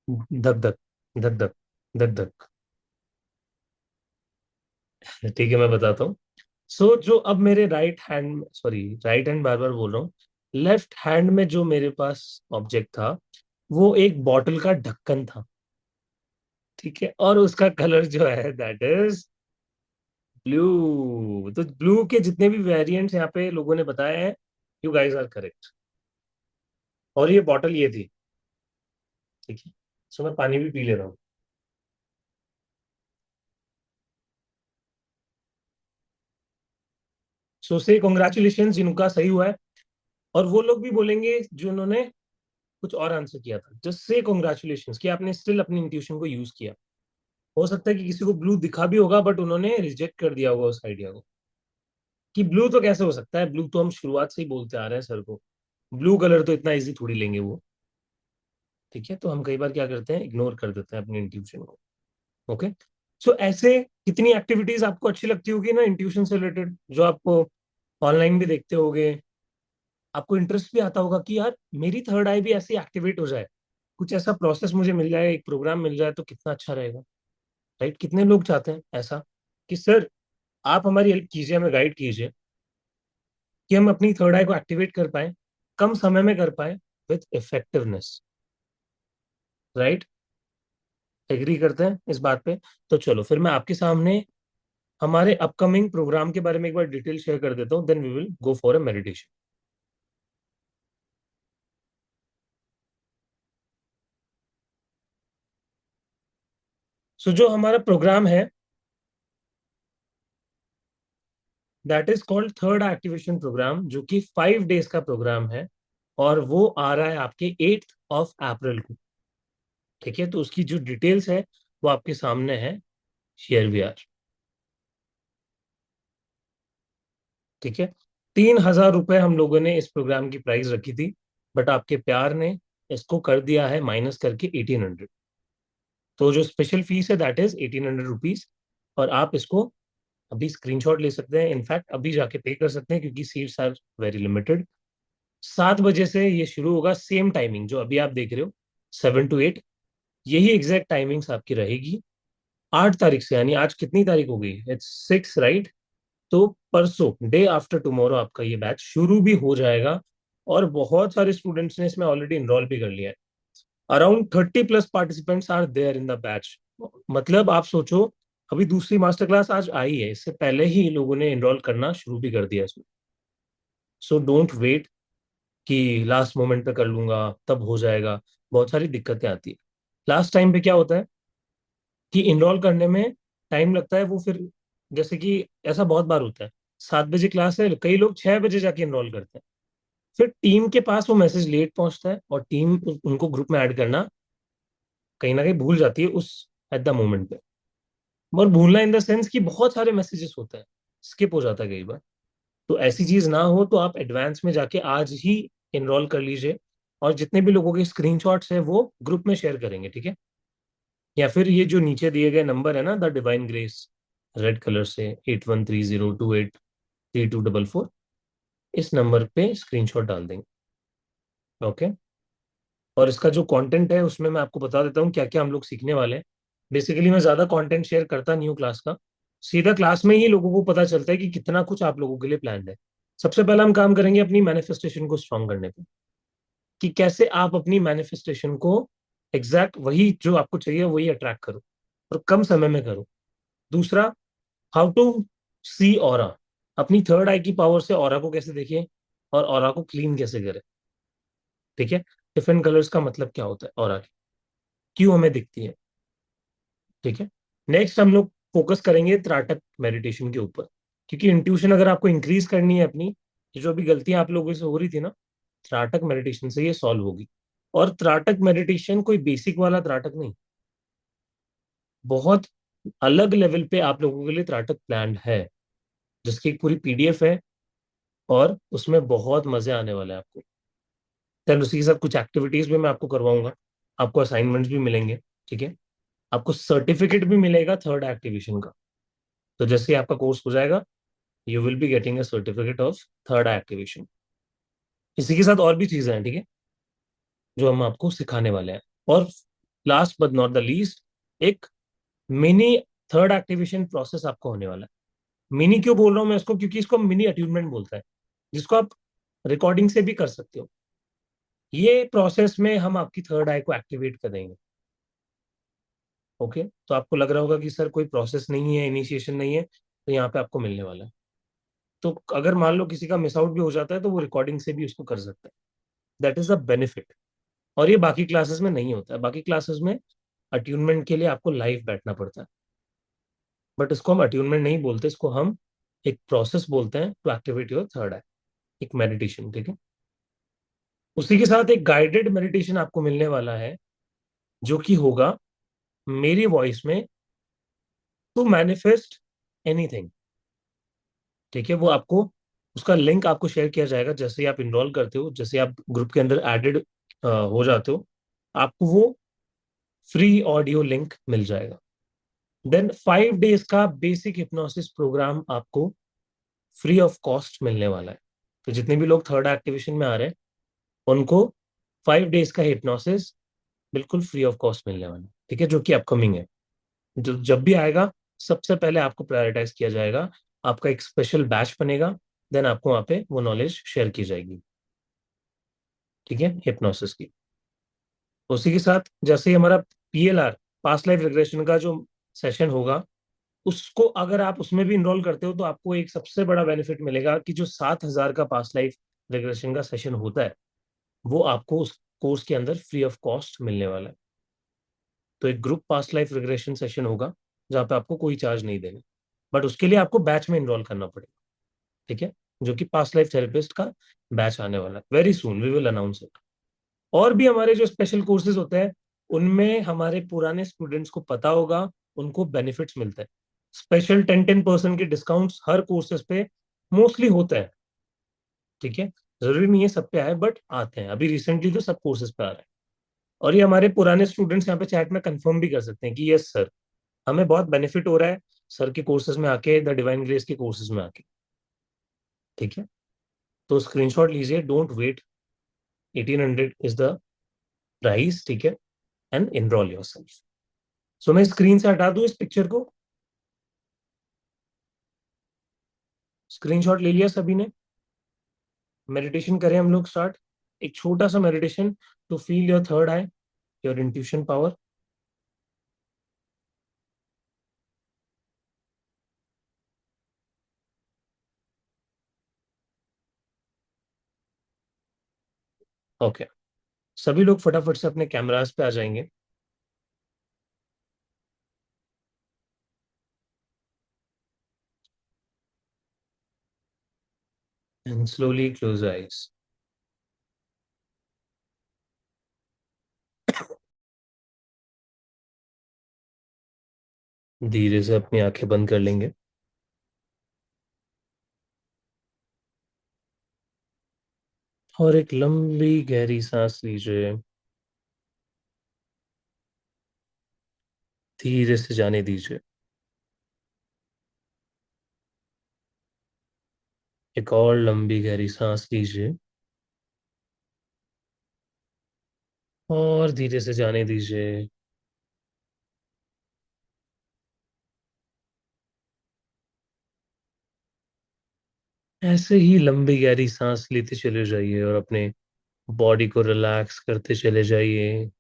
धक धक, धक धक, धक धक. ठीक है, मैं बताता हूँ. जो अब मेरे right hand, sorry, right hand बार बार बोल रहा हूँ. लेफ्ट हैंड में जो मेरे पास ऑब्जेक्ट था, वो एक बॉटल का ढक्कन था. ठीक है, और उसका कलर जो है दैट इज ब्लू. तो ब्लू के जितने भी वेरिएंट्स यहाँ पे लोगों ने बताए हैं, यू गाइस आर करेक्ट. और ये बॉटल ये थी. ठीक है. सो मैं पानी भी पी ले रहा हूँ. सो से कॉन्ग्रेचुलेशन जिनका सही हुआ है. और वो लोग भी बोलेंगे जिन्होंने कुछ और आंसर किया था, जस्ट से कॉन्ग्रेचुलेशन कि आपने स्टिल अपनी इंट्यूशन को यूज किया. हो सकता है कि किसी को ब्लू दिखा भी होगा, बट उन्होंने रिजेक्ट कर दिया होगा उस आइडिया को. कि ब्लू तो कैसे हो सकता है, ब्लू तो हम शुरुआत से ही बोलते आ रहे हैं सर को. ब्लू कलर तो इतना इजी थोड़ी लेंगे वो. ठीक है, तो हम कई बार क्या करते हैं, इग्नोर कर देते हैं अपनी इंट्यूशन को. ओके. सो ऐसे कितनी एक्टिविटीज आपको अच्छी लगती होगी ना इंट्यूशन से रिलेटेड, जो आपको ऑनलाइन भी देखते होगे. आपको इंटरेस्ट भी आता होगा कि यार मेरी थर्ड आई भी ऐसी एक्टिवेट हो जाए, कुछ ऐसा प्रोसेस मुझे मिल जाए, एक प्रोग्राम मिल जाए तो कितना अच्छा रहेगा. राइट, कितने लोग चाहते हैं ऐसा कि सर आप हमारी हेल्प कीजिए, हमें गाइड कीजिए कि हम अपनी थर्ड आई को एक्टिवेट कर पाए, कम समय में कर पाए, विथ इफेक्टिवनेस. राइट. एग्री करते हैं इस बात पे. तो चलो, फिर मैं आपके सामने हमारे अपकमिंग प्रोग्राम के बारे में एक बार डिटेल शेयर कर देता हूँ, then we will go for a meditation. So जो हमारा प्रोग्राम है that is called third activation program, जो कि 5 डेज का प्रोग्राम है, और वो आ रहा है आपके 8 अप्रैल को। ठीक है, तो उसकी जो डिटेल्स है वो आपके सामने है, शेयर वी आर। ठीक है, 3,000 रुपये हम लोगों ने इस प्रोग्राम की प्राइस रखी थी, बट आपके प्यार ने इसको कर दिया है माइनस करके 1,800। तो जो स्पेशल फीस है दैट इज 1,800 रुपीज, और आप इसको अभी स्क्रीनशॉट ले सकते हैं, इनफैक्ट अभी जाके पे कर सकते हैं, क्योंकि सीट्स आर वेरी लिमिटेड। 7 बजे से ये शुरू होगा, सेम टाइमिंग जो अभी आप देख रहे हो, 7 to 8, यही एग्जैक्ट टाइमिंग्स आपकी रहेगी। 8 तारीख से, यानी आज कितनी तारीख हो गई, इट्स 6 राइट। तो परसों, डे आफ्टर टुमारो, आपका ये बैच शुरू भी हो जाएगा, और बहुत सारे स्टूडेंट्स ने इसमें ऑलरेडी इनरोल भी कर लिया है। Around 30+ participants are there in the batch. मतलब आप सोचो, अभी दूसरी मास्टर क्लास आज आई है, इससे पहले ही लोगों ने इनरोल करना शुरू भी कर दिया इसमें। सो डोंट वेट कि लास्ट मोमेंट पे कर लूंगा तब हो जाएगा, बहुत सारी दिक्कतें आती है। लास्ट टाइम पे क्या होता है कि इनरोल करने में टाइम लगता है, वो फिर जैसे कि ऐसा बहुत बार होता है, 7 बजे क्लास है, कई लोग 6 बजे जाके इनरोल करते हैं, फिर टीम के पास वो मैसेज लेट पहुंचता है, और टीम उनको ग्रुप में ऐड करना कहीं ना कहीं भूल जाती है उस एट द मोमेंट पे। और भूलना इन द सेंस कि बहुत सारे मैसेजेस होते हैं, स्किप हो जाता है कई बार। तो ऐसी चीज ना हो तो आप एडवांस में जाके आज ही इनरोल कर लीजिए, और जितने भी लोगों के स्क्रीनशॉट्स हैं वो ग्रुप में शेयर करेंगे, ठीक है। या फिर ये जो नीचे दिए गए नंबर है ना, the divine grace, red colour से, 8130283244, इस नंबर पे स्क्रीनशॉट डाल देंगे। ओके। और इसका जो कंटेंट है उसमें मैं आपको बता देता हूँ क्या क्या हम लोग सीखने वाले हैं। बेसिकली मैं ज्यादा कंटेंट शेयर करता नहीं हूँ क्लास का, सीधा क्लास में ही लोगों को पता चलता है कि कितना कुछ आप लोगों के लिए प्लान है। सबसे पहला हम काम करेंगे अपनी मैनिफेस्टेशन को स्ट्रांग करने पे, कि कैसे आप अपनी मैनिफेस्टेशन को एग्जैक्ट वही जो आपको चाहिए वही अट्रैक्ट करो, और कम समय में करो। दूसरा, हाउ टू सी ऑरा, अपनी थर्ड आई की पावर से ऑरा को कैसे देखिए, और ऑरा को क्लीन कैसे करें। ठीक है, डिफरेंट कलर्स का मतलब क्या होता है, ऑरा की क्यों हमें दिखती है। ठीक है, नेक्स्ट हम लोग फोकस करेंगे त्राटक मेडिटेशन के ऊपर, क्योंकि इंट्यूशन अगर आपको इंक्रीज करनी है अपनी, ये जो अभी गलतियां आप लोगों से हो रही थी ना, त्राटक मेडिटेशन से ये सॉल्व होगी। और त्राटक मेडिटेशन कोई बेसिक वाला त्राटक नहीं, बहुत अलग लेवल पे आप लोगों के लिए त्राटक प्लान है, जिसकी एक पूरी पीडीएफ है, और उसमें बहुत मजे आने वाले हैं आपको। देन उसी के साथ कुछ एक्टिविटीज भी मैं आपको करवाऊंगा, आपको असाइनमेंट्स भी मिलेंगे। ठीक है, आपको सर्टिफिकेट भी मिलेगा थर्ड एक्टिवेशन का। तो जैसे ही आपका कोर्स हो जाएगा, you will be getting a certificate of third activation. इसी के साथ और भी चीजें हैं, ठीक है, जो हम आपको सिखाने वाले हैं। और last but not the least, एक मिनी थर्ड एक्टिवेशन प्रोसेस आपको होने वाला है। मिनी क्यों बोल रहा हूँ मैं इसको, क्योंकि इसको मिनी अट्यूनमेंट बोलता है, जिसको आप रिकॉर्डिंग से भी कर सकते हो। ये प्रोसेस में हम आपकी थर्ड आई को एक्टिवेट करेंगे। ओके, तो आपको लग रहा होगा कि सर कोई प्रोसेस नहीं है, इनिशिएशन नहीं है, तो यहाँ पे आपको मिलने वाला है। तो अगर मान लो किसी का मिस आउट भी हो जाता है तो वो रिकॉर्डिंग से भी उसको कर सकता है, दैट इज द बेनिफिट। और ये बाकी क्लासेस में नहीं होता है, बाकी क्लासेस में अट्यूनमेंट के लिए आपको लाइव बैठना पड़ता है, बट इसको हम अट्यूनमेंट नहीं बोलते, इसको हम एक प्रोसेस बोलते हैं टू एक्टिवेट योर थर्ड आई, एक मेडिटेशन। ठीक है, उसी के साथ एक गाइडेड मेडिटेशन आपको मिलने वाला है, जो कि होगा मेरी वॉइस में, टू मैनिफेस्ट एनीथिंग। ठीक है, वो आपको, उसका लिंक आपको शेयर किया जाएगा जैसे ही आप इनरोल करते हो, जैसे आप ग्रुप के अंदर एडेड हो जाते हो, आपको वो फ्री ऑडियो लिंक मिल जाएगा। देन 5 डेज का बेसिक हिप्नोसिस प्रोग्राम आपको फ्री ऑफ कॉस्ट मिलने वाला है। तो जितने भी लोग थर्ड एक्टिवेशन में आ रहे हैं उनको 5 डेज का हिप्नोसिस बिल्कुल फ्री ऑफ कॉस्ट मिलने वाला है। ठीक है, जो कि अपकमिंग है, जो जब भी आएगा सबसे पहले आपको प्रायोरिटाइज किया जाएगा, आपका एक स्पेशल बैच बनेगा, देन आपको वहां पे वो नॉलेज शेयर की जाएगी। ठीक है, हिप्नोसिस की। उसी के साथ जैसे ही हमारा पीएलआर, पास्ट लाइफ रिग्रेशन का जो सेशन होगा, उसको अगर आप उसमें भी इनरोल करते हो तो आपको एक सबसे बड़ा बेनिफिट मिलेगा कि जो 7,000 का पास्ट लाइफ रिग्रेशन का सेशन होता है वो आपको उस कोर्स के अंदर फ्री ऑफ कॉस्ट मिलने वाला है। तो एक group past life regression session होगा जहाँ पे आपको कोई चार्ज नहीं देना, बट उसके लिए आपको बैच में इनरोल करना पड़ेगा। ठीक है, जो कि पास्ट लाइफ थेरेपिस्ट का बैच आने वाला है, very soon we will announce it. और भी हमारे जो स्पेशल कोर्सेज होते हैं उनमें हमारे पुराने स्टूडेंट्स को पता होगा, उनको बेनिफिट्स मिलते हैं। स्पेशल 10% के डिस्काउंट्स हर कोर्सेज पे मोस्टली होते हैं। ठीक है, जरूरी नहीं है सब पे आए, बट आते हैं। अभी रिसेंटली तो सब कोर्सेज पे आ रहे हैं। और ये हमारे पुराने स्टूडेंट्स यहाँ पे चैट में कंफर्म भी कर सकते हैं कि यस सर, हमें बहुत बेनिफिट हो रहा है सर के कोर्सेज में आके, द डिवाइन ग्रेस के कोर्सेज में आके। ठीक है, तो स्क्रीनशॉट लीजिए, don't wait. 1800 is the price. ठीक है, एंड एनरोल योरसेल्फ। सो मैं स्क्रीन से हटा दूं इस पिक्चर को? स्क्रीनशॉट ले लिया सभी ने? मेडिटेशन करें हम लोग स्टार्ट। एक छोटा सा meditation to feel your third eye, your intuition power. Okay, सभी लोग फटाफट से अपने कैमरास पे आ जाएंगे एंड स्लोली क्लोज आईज। धीरे से अपनी आंखें बंद कर लेंगे और एक लंबी गहरी सांस लीजिए, धीरे से जाने दीजिए। एक और लंबी गहरी सांस लीजिए और धीरे से जाने दीजिए। ऐसे ही लंबी गहरी सांस लेते चले जाइए और अपने बॉडी को रिलैक्स करते चले जाइए।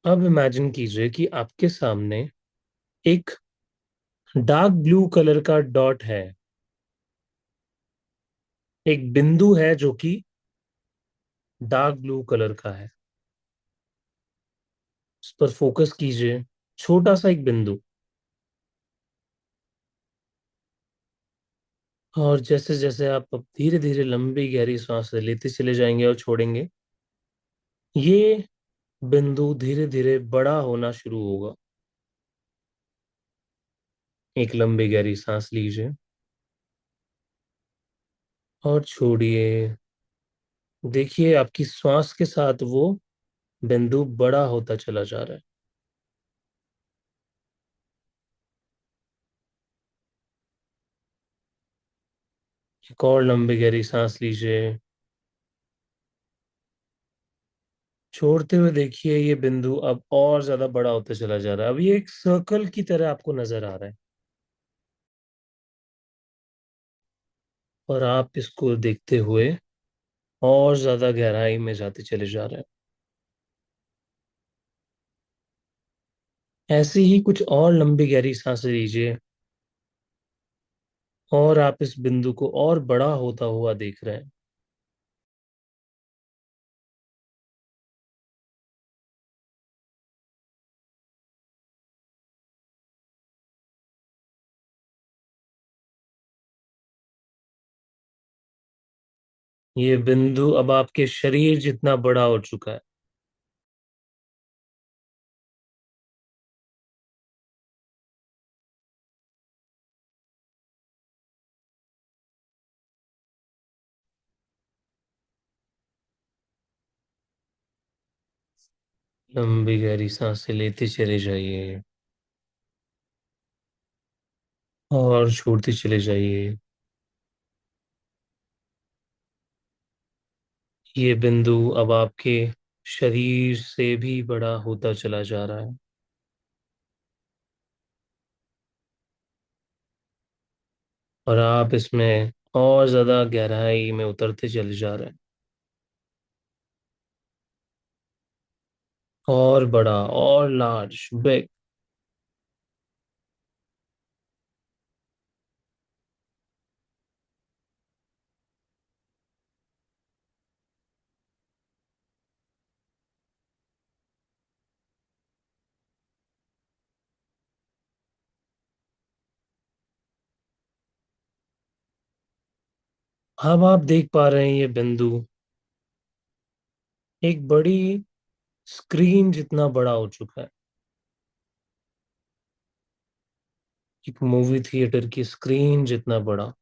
अब इमेजिन कीजिए कि आपके सामने एक डार्क ब्लू कलर का डॉट है, एक बिंदु है जो कि डार्क ब्लू कलर का है। उस पर फोकस कीजिए, छोटा सा एक बिंदु। और जैसे जैसे आप अब धीरे धीरे लंबी गहरी सांस लेते चले जाएंगे और छोड़ेंगे, ये बिंदु धीरे धीरे बड़ा होना शुरू होगा। एक लंबी गहरी सांस लीजिए और छोड़िए। देखिए आपकी श्वास के साथ वो बिंदु बड़ा होता चला जा रहा है। एक और लंबी गहरी सांस लीजिए। छोड़ते हुए देखिए ये बिंदु अब और ज्यादा बड़ा होता चला जा रहा है। अब ये एक सर्कल की तरह आपको नजर आ रहा है और आप इसको देखते हुए और ज्यादा गहराई में जाते चले जा रहे हैं। ऐसे ही कुछ और लंबी गहरी सांसें लीजिए और आप इस बिंदु को और बड़ा होता हुआ देख रहे हैं। ये बिंदु अब आपके शरीर जितना बड़ा हो चुका है। लंबी गहरी सांसें लेते चले जाइए और छोड़ते चले जाइए। ये बिंदु अब आपके शरीर से भी बड़ा होता चला जा रहा है। और आप इसमें और ज्यादा गहराई में उतरते चले जा रहे हैं। और बड़ा और लार्ज बिग। अब आप देख पा रहे हैं ये बिंदु एक बड़ी स्क्रीन जितना बड़ा हो चुका है। एक मूवी थिएटर की स्क्रीन जितना बड़ा।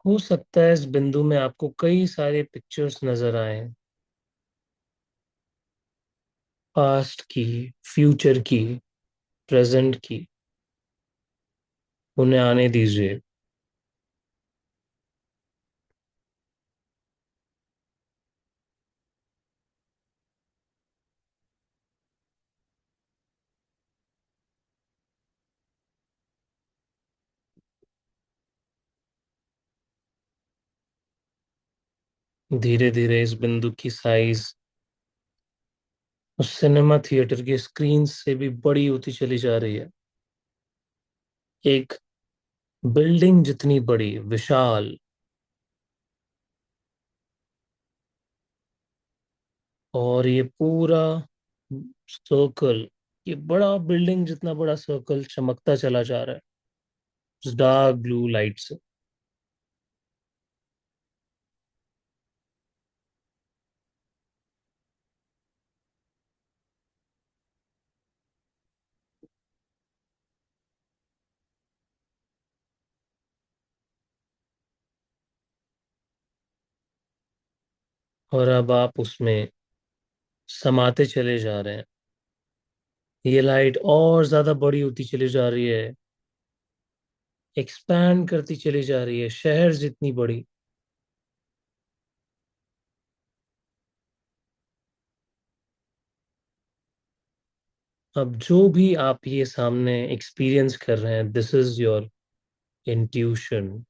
हो सकता है इस बिंदु में आपको कई सारे पिक्चर्स नजर आए। पास्ट की, फ्यूचर की, प्रेजेंट की। उन्हें आने दीजिए। धीरे धीरे इस बिंदु की साइज उस सिनेमा थिएटर की स्क्रीन से भी बड़ी होती चली जा रही है। एक बिल्डिंग जितनी बड़ी, विशाल। और ये पूरा सर्कल, ये बड़ा बिल्डिंग जितना बड़ा सर्कल चमकता चला जा रहा है उस डार्क ब्लू लाइट से। और अब आप उसमें समाते चले जा रहे हैं। ये लाइट और ज्यादा बड़ी होती चली जा रही है, एक्सपैंड करती चली जा रही है, शहर जितनी बड़ी। अब जो भी आप ये सामने एक्सपीरियंस कर रहे हैं, this is your intuition,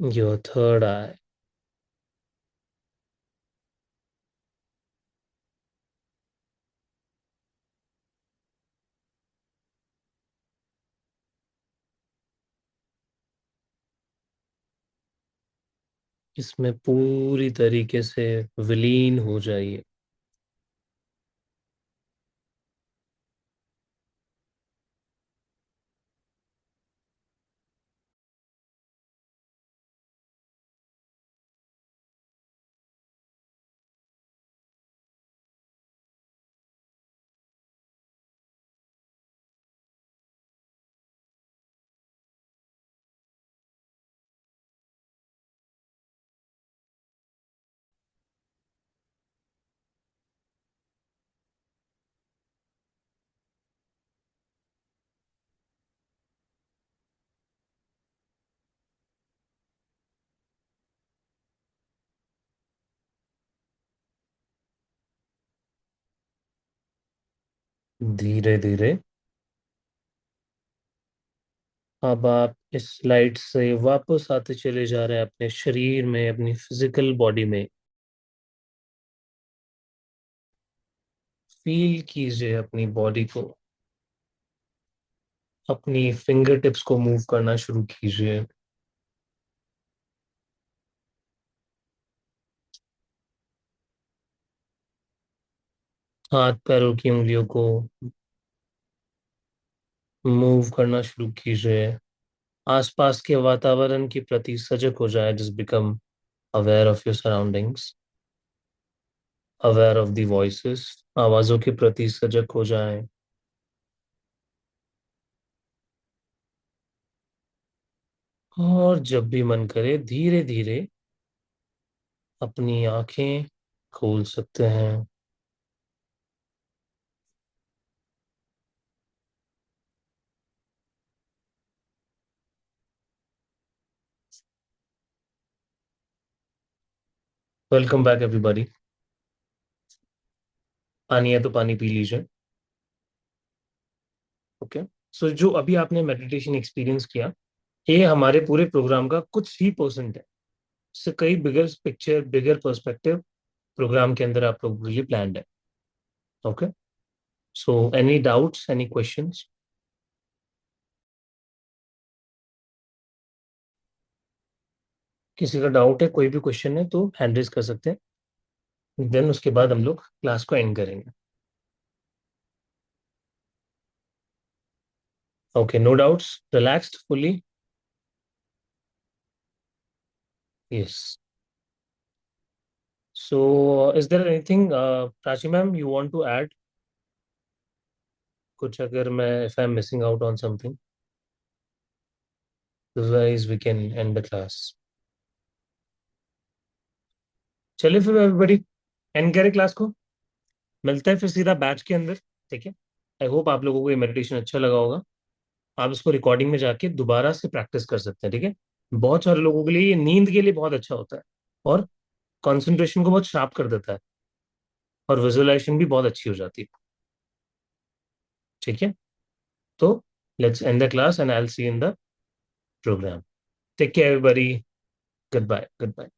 your third eye. इसमें पूरी तरीके से विलीन हो जाइए। धीरे धीरे अब आप इस लाइट से वापस आते चले जा रहे हैं अपने शरीर में, अपनी फिजिकल बॉडी में। फील कीजिए अपनी बॉडी को। अपनी फिंगर टिप्स को मूव करना शुरू कीजिए। हाथ पैरों की उंगलियों को मूव करना शुरू कीजिए। आसपास के वातावरण के प्रति सजग हो जाए। Just become aware of your surroundings, aware of the voices. आवाजों के प्रति सजग हो जाएं। और जब भी मन करे धीरे धीरे अपनी आंखें खोल सकते हैं। Welcome back everybody. पानी है तो पानी पी लीजिए। ओके। सो जो अभी आपने मेडिटेशन एक्सपीरियंस किया, ये हमारे पूरे प्रोग्राम का कुछ ही परसेंट है। इससे कई बिगर पिक्चर, बिगर पर्सपेक्टिव प्रोग्राम के अंदर आप लोग के लिए प्लान्ड है। Okay. So any doubts, any questions? किसी का डाउट है, कोई भी क्वेश्चन है तो हैंड रेज कर सकते हैं, देन उसके बाद हम लोग क्लास को एंड करेंगे। Okay, no doubts, relaxed fully? Yes. So is there anything Prachi ma'am you want to add? कुछ अगर मैं, if I am missing out on something, otherwise we can end the class. चलिए फिर एवरीबॉडी, एंड करें class को। मिलते हैं फिर सीधा बैच के अंदर। ठीक है। आई होप आप लोगों को ये मेडिटेशन अच्छा लगा होगा। आप इसको रिकॉर्डिंग में जाके दोबारा से प्रैक्टिस कर सकते हैं। ठीक है। बहुत सारे लोगों के लिए ये नींद के लिए बहुत अच्छा होता है, और कंसंट्रेशन को बहुत शार्प कर देता है, और विजुअलाइजेशन भी बहुत अच्छी हो जाती है। ठीक है। तो let's end the class and I will see in the programme. Take care everybody. Goodbye, good bye.